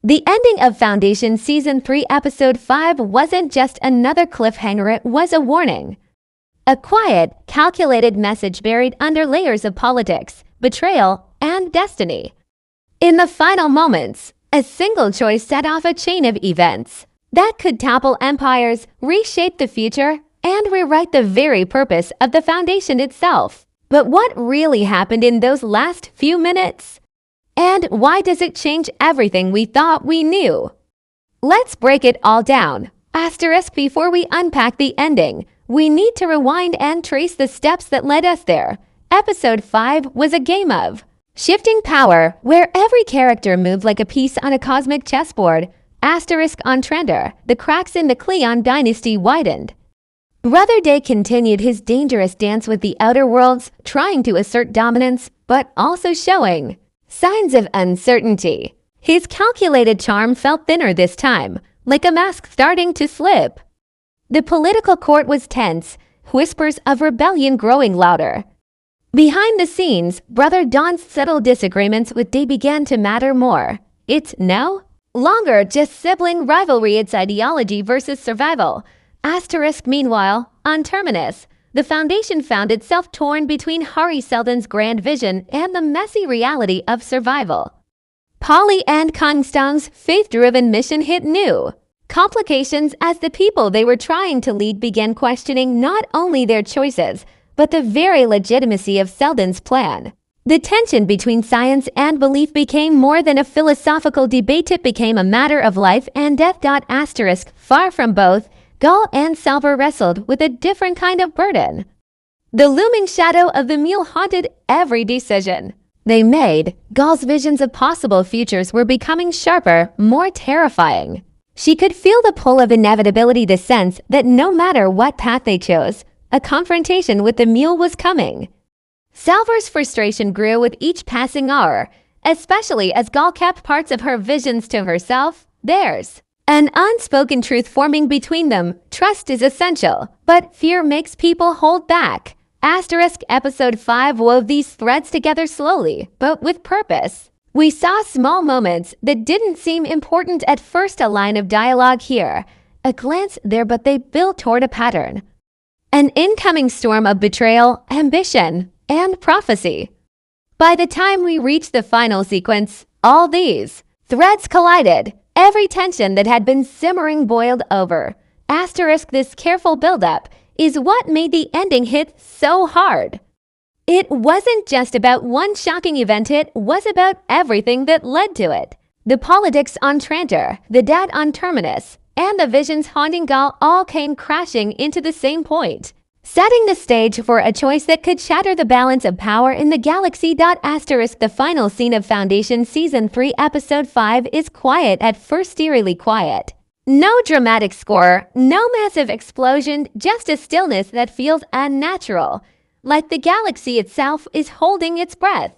The ending of Foundation Season 3 Episode 5 wasn't just another cliffhanger, it was a warning. A quiet, calculated message buried under layers of politics, betrayal, and destiny. In the final moments, a single choice set off a chain of events that could topple empires, reshape the future, and rewrite the very purpose of the Foundation itself. But what really happened in those last few minutes? And why does it change everything we thought we knew? Let's break it all down. Asterisk before we unpack the ending, we need to rewind and trace the steps that led us there. Episode 5 was a game of shifting power, where every character moved like a piece on a cosmic chessboard. Asterisk on Trender, the cracks in the Cleon dynasty widened. Brother Day continued his dangerous dance with the outer worlds, trying to assert dominance, but also showing signs of uncertainty. His calculated charm felt thinner this time, like a mask starting to slip. The political court was tense, whispers of rebellion growing louder. Behind the scenes, Brother Don's subtle disagreements with Day began to matter more. It's no longer just sibling rivalry, it's ideology versus survival. Asterisk meanwhile, on Terminus, the Foundation found itself torn between Hari Seldon's grand vision and the messy reality of survival. Polly and Kongstong's faith-driven mission hit new complications as the people they were trying to lead began questioning not only their choices, but the very legitimacy of Seldon's plan. The tension between science and belief became more than a philosophical debate, it became a matter of life and death. Asterisk, far from both, Gaal and Salvor wrestled with a different kind of burden. The looming shadow of the Mule haunted every decision they made. Gaal's visions of possible futures were becoming sharper, more terrifying. She could feel the pull of inevitability, the sense that no matter what path they chose, a confrontation with the Mule was coming. Salvor's frustration grew with each passing hour, especially as Gaal kept parts of her visions to herself, theirs. An unspoken truth forming between them. Trust is essential, but fear makes people hold back. Asterisk Episode 5 wove these threads together slowly, but with purpose. We saw small moments that didn't seem important at first, a line of dialogue here, a glance there, but they built toward a pattern. An incoming storm of betrayal, ambition, and prophecy. By the time we reached the final sequence, all these threads collided. Every tension that had been simmering boiled over. Asterisk, this careful buildup is what made the ending hit so hard. It wasn't just about one shocking event, it was about everything that led to it. The politics on Trantor, the dad on Terminus, and the visions haunting Gaal all came crashing into the same point, setting the stage for a choice that could shatter the balance of power in the galaxy. Asterisk, the final scene of Foundation Season 3 Episode 5 is quiet, at first eerily quiet. No dramatic score, no massive explosion, just a stillness that feels unnatural, like the galaxy itself is holding its breath.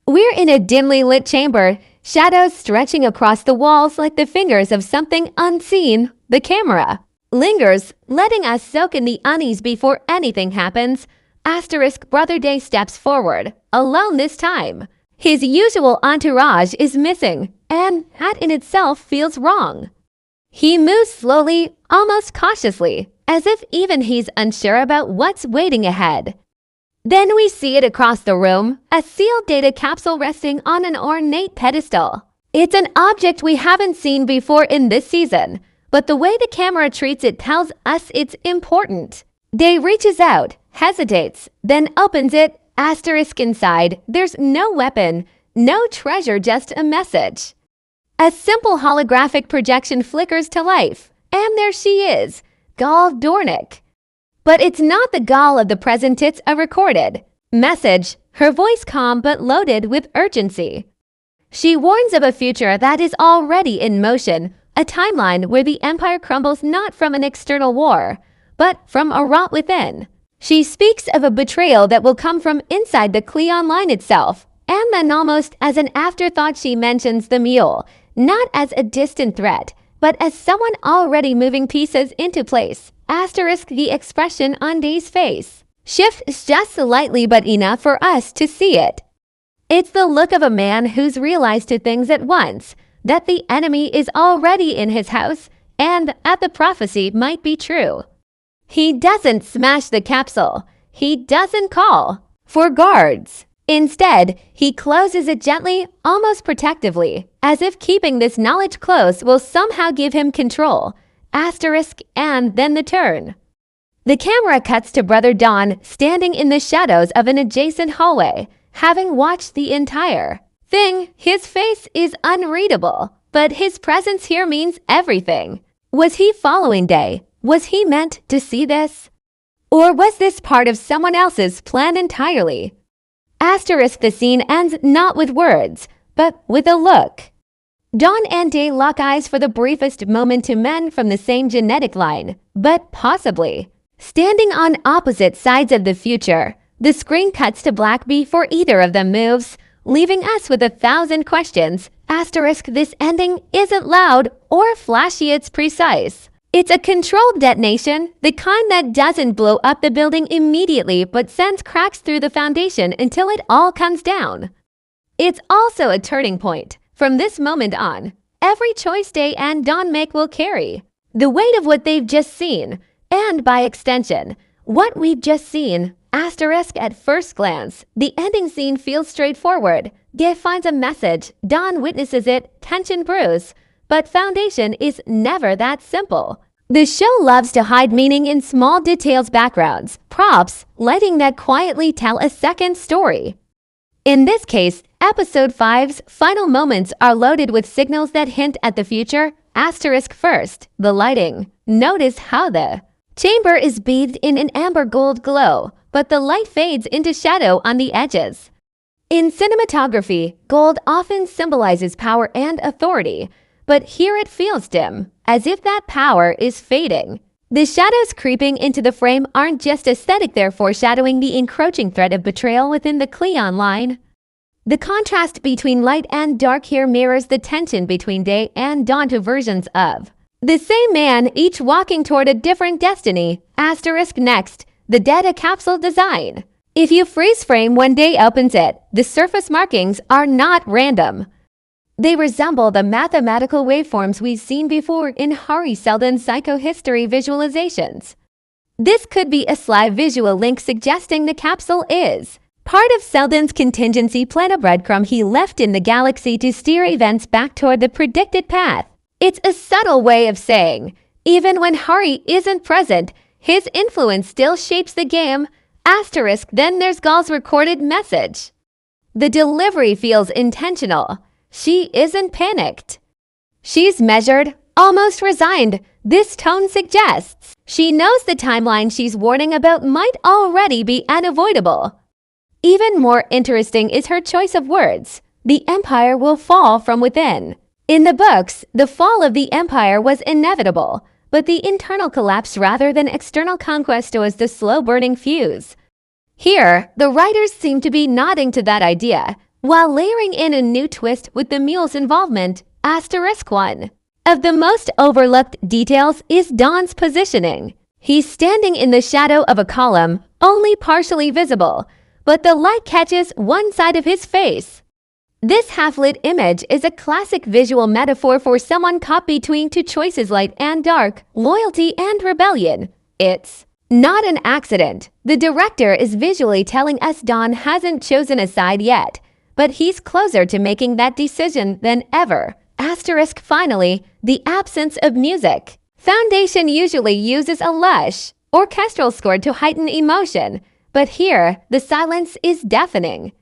We're in a dimly lit chamber, shadows stretching across the walls like the fingers of something unseen. The camera lingers, letting us soak in the unease before anything happens. Asterisk, Brother Day steps forward, alone this time. His usual entourage is missing, and that in itself feels wrong. He moves slowly, almost cautiously, as if even he's unsure about what's waiting ahead. Then we see it across the room, a sealed data capsule resting on an ornate pedestal. It's an object we haven't seen before in this season, but the way the camera treats it tells us it's important. Day reaches out, hesitates, then opens it. Asterisk, inside, there's no weapon, no treasure, just a message. A simple holographic projection flickers to life, and there she is, Gaal Dornick. But it's not the Gaal of the present, it's a recorded message, her voice calm but loaded with urgency. She warns of a future that is already in motion, a timeline where the Empire crumbles not from an external war, but from a rot within. She speaks of a betrayal that will come from inside the Cleon line itself, and then almost as an afterthought she mentions the Mule, not as a distant threat, but as someone already moving pieces into place. Asterisk, the expression on Day's face shifts just slightly, but enough for us to see it. It's the look of a man who's realized two things at once: that the enemy is already in his house and that the prophecy might be true. He doesn't smash the capsule. He doesn't call for guards. Instead, he closes it gently, almost protectively, as if keeping this knowledge close will somehow give him control. Asterisk and then the turn. The camera cuts to Brother Don standing in the shadows of an adjacent hallway, having watched the entire thing. His face is unreadable, but his presence here means everything. Was he following Day? Was he meant to see this? Or was this part of someone else's plan entirely? Asterisk the scene ends not with words, but with a look. Dawn and Day lock eyes for the briefest moment to men from the same genetic line, but possibly. Standing on opposite sides of the future, the screen cuts to black before either of them moves, leaving us with 1,000 questions. Asterisk this ending isn't loud or flashy, it's precise. It's a controlled detonation, the kind that doesn't blow up the building immediately but sends cracks through the foundation until it all comes down. It's also a turning point. From this moment on, every choice Day and Dawn make will carry the weight of what they've just seen, and by extension, what we've just seen. Asterisk at first glance, the ending scene feels straightforward. Day finds a message, Dawn witnesses it, tension brews. But foundation is never that simple. The show loves to hide meaning in small details, backgrounds, props, lighting that quietly tell a second story. In this case, Episode 5's final moments are loaded with signals that hint at the future. Asterisk first, the lighting. Notice how the chamber is bathed in an amber gold glow, but the light fades into shadow on the edges. In cinematography, gold often symbolizes power and authority, but here it feels dim, as if that power is fading. The shadows creeping into the frame aren't just aesthetic, they're foreshadowing the encroaching threat of betrayal within the Cleon line. The contrast between light and dark here mirrors the tension between Day and Dawn, two versions of the same man, each walking toward a different destiny. Asterisk next, the data capsule design. If you freeze frame when Day opens it, the surface markings are not random. They resemble the mathematical waveforms we've seen before in Hari Seldon's psychohistory visualizations. This could be a sly visual link suggesting the capsule is part of Seldon's contingency plan, a breadcrumb he left in the galaxy to steer events back toward the predicted path. It's a subtle way of saying, even when Hari isn't present, his influence still shapes the game. Asterisk then there's Gaal's recorded message. The delivery feels intentional. She isn't panicked. She's measured, almost resigned. This tone suggests she knows the timeline she's warning about might already be unavoidable. Even more interesting is her choice of words. The Empire will fall from within. In the books, the fall of the Empire was inevitable, but the internal collapse rather than external conquest was the slow-burning fuse. Here, the writers seem to be nodding to that idea, while layering in a new twist with the Mule's involvement. Asterisk one. Of the most overlooked details is Dawn's positioning. He's standing in the shadow of a column, only partially visible, but the light catches one side of his face. This half-lit image is a classic visual metaphor for someone caught between two choices, light and dark, loyalty and rebellion. It's not an accident. The director is visually telling us Dawn hasn't chosen a side yet, but he's closer to making that decision than ever. Asterisk finally, the absence of music. Foundation usually uses a lush, orchestral score to heighten emotion, but here, the silence is deafening.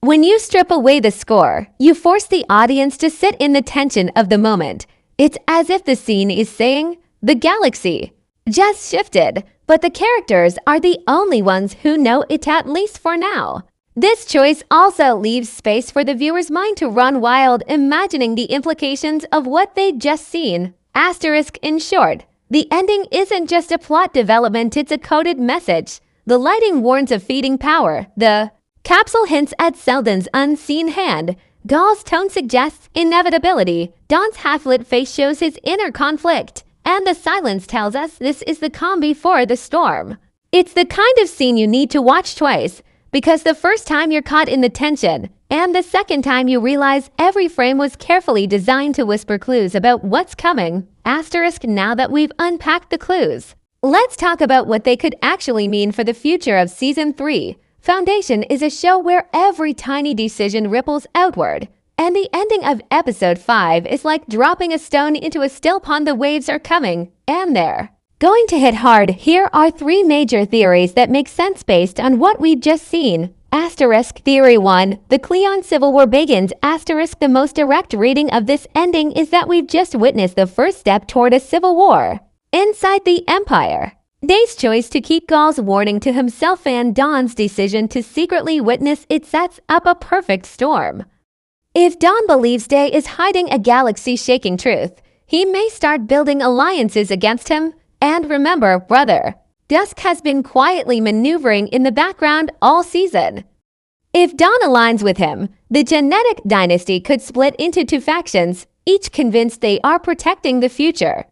When you strip away the score, you force the audience to sit in the tension of the moment. It's as if the scene is saying, the galaxy just shifted, but the characters are the only ones who know it, at least for now. This choice also leaves space for the viewer's mind to run wild, imagining the implications of what they'd just seen. Asterisk in short, the ending isn't just a plot development, it's a coded message. The lighting warns of feeding power. The capsule hints at Seldon's unseen hand. Gaal's tone suggests inevitability. Dawn's half-lit face shows his inner conflict. And the silence tells us this is the calm before the storm. It's the kind of scene you need to watch twice, because the first time you're caught in the tension, and the second time you realize every frame was carefully designed to whisper clues about what's coming. Asterisk now that we've unpacked the clues. Let's talk about what they could actually mean for the future of Season 3. Foundation is a show where every tiny decision ripples outward, and the ending of Episode 5 is like dropping a stone into a still pond. The waves are coming, and they're going to hit hard. Here are 3 major theories that make sense based on what we've just seen. Asterisk Theory 1. The Cleon Civil War begins. Asterisk the most direct reading of this ending is that we've just witnessed the first step toward a civil war inside the Empire. Day's choice to keep Gaal's warning to himself and Dawn's decision to secretly witness it sets up a perfect storm. If Dawn believes Day is hiding a galaxy-shaking truth, he may start building alliances against him. And remember, brother, Dusk has been quietly maneuvering in the background all season. If Dawn aligns with him, the genetic dynasty could split into 2 factions, each convinced they are protecting the future.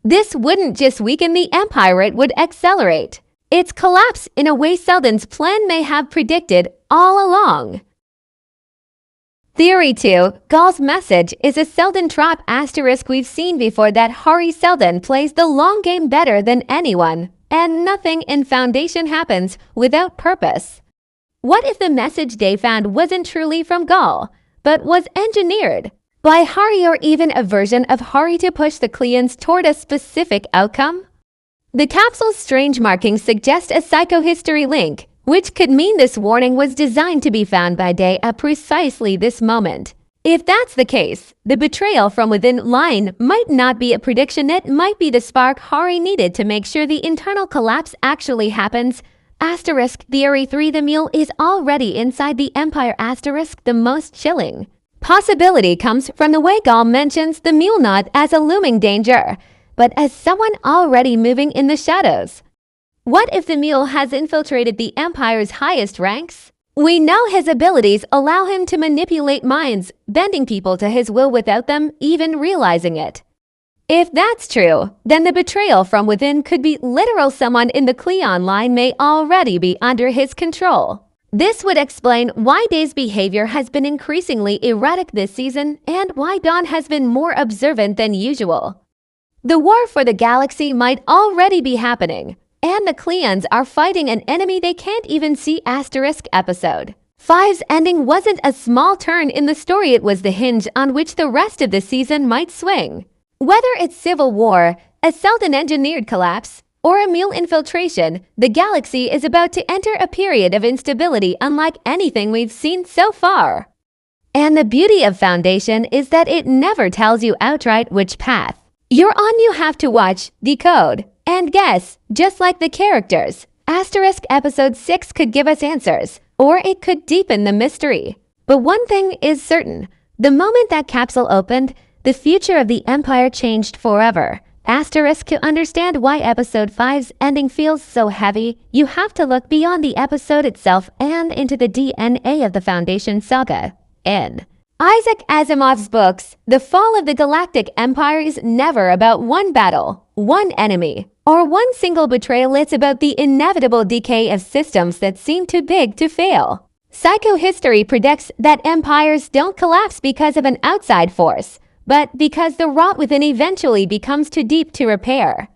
This wouldn't just weaken the Empire, it would accelerate its collapse in a way Seldon's plan may have predicted all along. Theory 2. Gaal's message is a Seldon trap. Asterisk we've seen before that Hari Seldon plays the long game better than anyone, and nothing in Foundation happens without purpose. What if the message Day found wasn't truly from Gaal, but was engineered by Hari, or even a version of Hari to push the Cleons toward a specific outcome? The capsule's strange markings suggest a psychohistory link, which could mean this warning was designed to be found by Day at precisely this moment. If that's the case, the betrayal from within line might not be a prediction, it might be the spark Hari needed to make sure the internal collapse actually happens. Asterisk Theory 3. The Mule is already inside the Empire. Asterisk the most chilling possibility comes from the way Gaal mentions the Mule not as a looming danger, but as someone already moving in the shadows. What if the Mule has infiltrated the Empire's highest ranks? We know his abilities allow him to manipulate minds, bending people to his will without them even realizing it. If that's true, then the betrayal from within could be literal. Someone in the Cleon line may already be under his control. This would explain why Day's behavior has been increasingly erratic this season and why Dawn has been more observant than usual. The war for the galaxy might already be happening, and the Cleons are fighting an enemy they can't even see. Asterisk Episode 5's ending wasn't a small turn in the story, it was the hinge on which the rest of the season might swing. Whether it's civil war, a Seldon-engineered collapse, or a Mule infiltration, the galaxy is about to enter a period of instability unlike anything we've seen so far. And the beauty of Foundation is that it never tells you outright which path you're on. You have to watch, decode, and guess, just like the characters. Asterisk Episode 6 could give us answers, or it could deepen the mystery. But one thing is certain, the moment that capsule opened, the future of the Empire changed forever. Asterisk to understand why Episode 5's ending feels so heavy, you have to look beyond the episode itself and into the DNA of the Foundation saga. In Isaac Asimov's books, the fall of the Galactic Empire is never about one battle, one enemy, or one single betrayal. It's about the inevitable decay of systems that seem too big to fail. Psychohistory predicts that empires don't collapse because of an outside force, but because the rot within eventually becomes too deep to repair.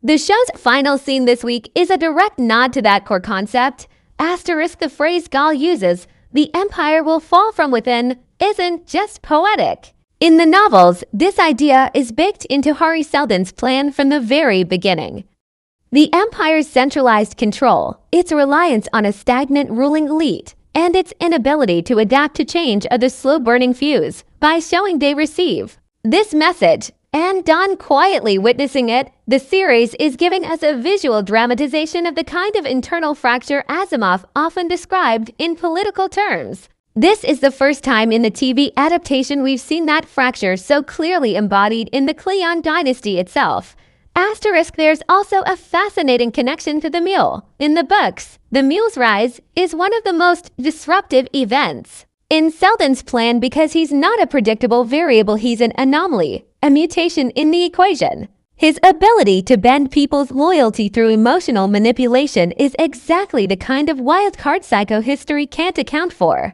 The show's final scene this week is a direct nod to that core concept. Asterisk the phrase Gaal uses, "the Empire will fall from within," isn't just poetic. In the novels, this idea is baked into Hari Seldon's plan from the very beginning. The Empire's centralized control, its reliance on a stagnant ruling elite, and its inability to adapt to change are the slow-burning fuse by showing they receive this message, and Dawn quietly witnessing it. The series is giving us a visual dramatization of the kind of internal fracture Asimov often described in political terms. This is the first time in the TV adaptation we've seen that fracture so clearly embodied in the Cleon dynasty itself. Asterisk there's also a fascinating connection to the Mule. In the books, the Mule's rise is one of the most disruptive events in Seldon's plan because he's not a predictable variable, he's an anomaly, a mutation in the equation. His ability to bend people's loyalty through emotional manipulation is exactly the kind of wild-card psycho history can't account for.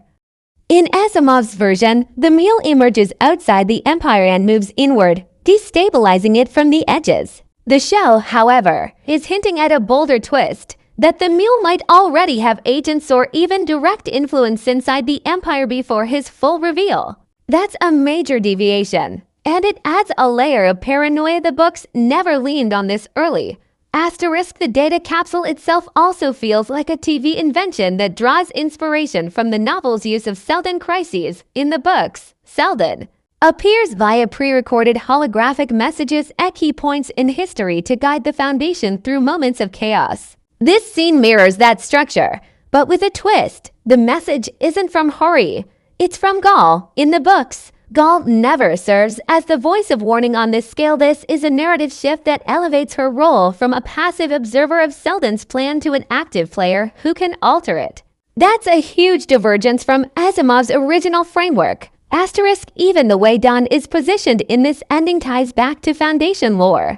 In Asimov's version, the Mule emerges outside the Empire and moves inward, destabilizing it from the edges. The show, however, is hinting at a bolder twist, that the Mule might already have agents or even direct influence inside the Empire before his full reveal. That's a major deviation, and it adds a layer of paranoia the books never leaned on this early. Asterisk, the data capsule itself also feels like a TV invention that draws inspiration from the novel's use of Seldon crises. In the books, Seldon appears via pre-recorded holographic messages at key points in history to guide the Foundation through moments of chaos. This scene mirrors that structure, but with a twist. The message isn't from Hori, it's from Gaal. In the books, Gaal never serves as the voice of warning on this scale. This is a narrative shift that elevates her role from a passive observer of Seldon's plan to an active player who can alter it. That's a huge divergence from Asimov's original framework. Asterisk, even the way Dawn is positioned in this ending ties back to Foundation lore.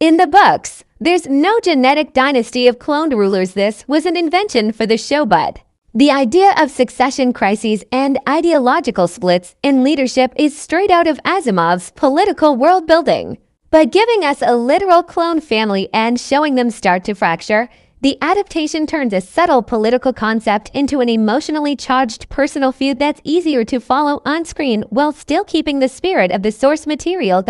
In the books, there's no genetic dynasty of cloned rulers. This was an invention for the show, but the idea of succession crises and ideological splits in leadership is straight out of Asimov's political world building. By giving us a literal clone family and showing them start to fracture, the adaptation turns a subtle political concept into an emotionally charged personal feud that's easier to follow on screen while still keeping the spirit of the source material.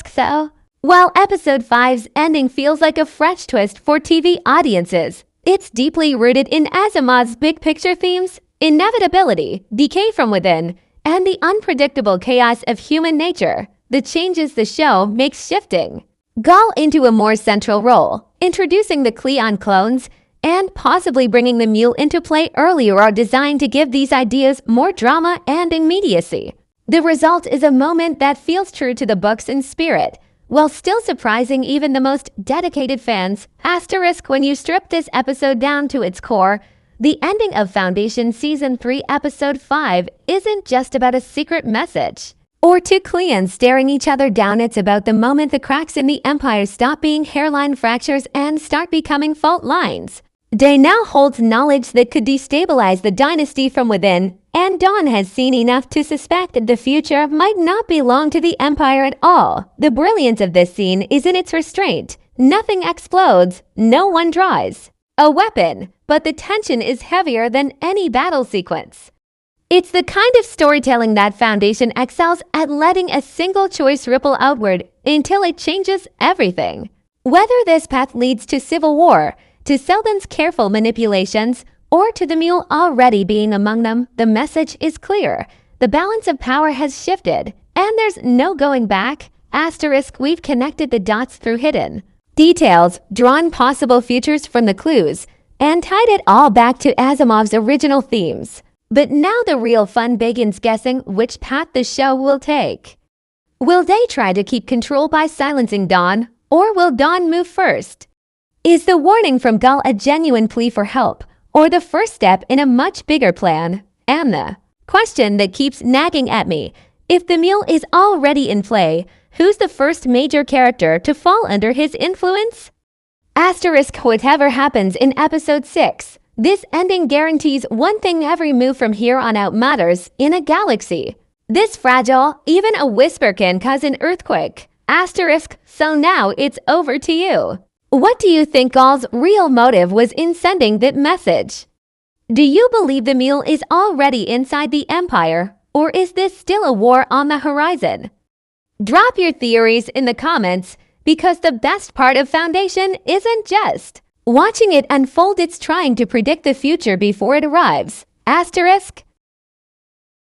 So, while Episode 5's ending feels like a fresh twist for TV audiences, it's deeply rooted in Asimov's big-picture themes: inevitability, decay from within, and the unpredictable chaos of human nature. The changes the show makes shifting Gaal into a more central role, introducing the Cleon clones, and possibly bringing the Mule into play earlier are designed to give these ideas more drama and immediacy. The result is a moment that feels true to the books in spirit, while still surprising even the most dedicated fans. Asterisk, when you strip this episode down to its core, the ending of Foundation Season 3 Episode 5 isn't just about a secret message or two Cleons staring each other down. It's about the moment the cracks in the Empire stop being hairline fractures and start becoming fault lines. Day now holds knowledge that could destabilize the dynasty from within, and Dawn has seen enough to suspect that the future might not belong to the Empire at all. The brilliance of this scene is in its restraint. Nothing explodes, no one draws a weapon, but the tension is heavier than any battle sequence. It's the kind of storytelling that Foundation excels at, letting a single choice ripple outward until it changes everything. Whether this path leads to civil war, to Seldon's careful manipulations, or to the Mule already being among them, the message is clear. The balance of power has shifted, and there's no going back. Asterisk, we've connected the dots through hidden details, drawn possible futures from the clues, and tied it all back to Asimov's original themes. But now the real fun begins, guessing which path the show will take. Will they try to keep control by silencing Dawn, or will Dawn move first? Is the warning from Gaal a genuine plea for help, or the first step in a much bigger plan? And the question that keeps nagging at me: if the Mule is already in play, who's the first major character to fall under his influence? Asterisk, whatever happens in Episode 6, this ending guarantees one thing: every move from here on out matters in a galaxy this fragile. Even a whisper can cause an earthquake. Asterisk, so now it's over to you. What do you think Gaal's real motive was in sending that message? Do you believe the Mule is already inside the Empire, or is this still a war on the horizon? Drop your theories in the comments, because the best part of Foundation isn't just watching it unfold, it's trying to predict the future before it arrives. Asterisk.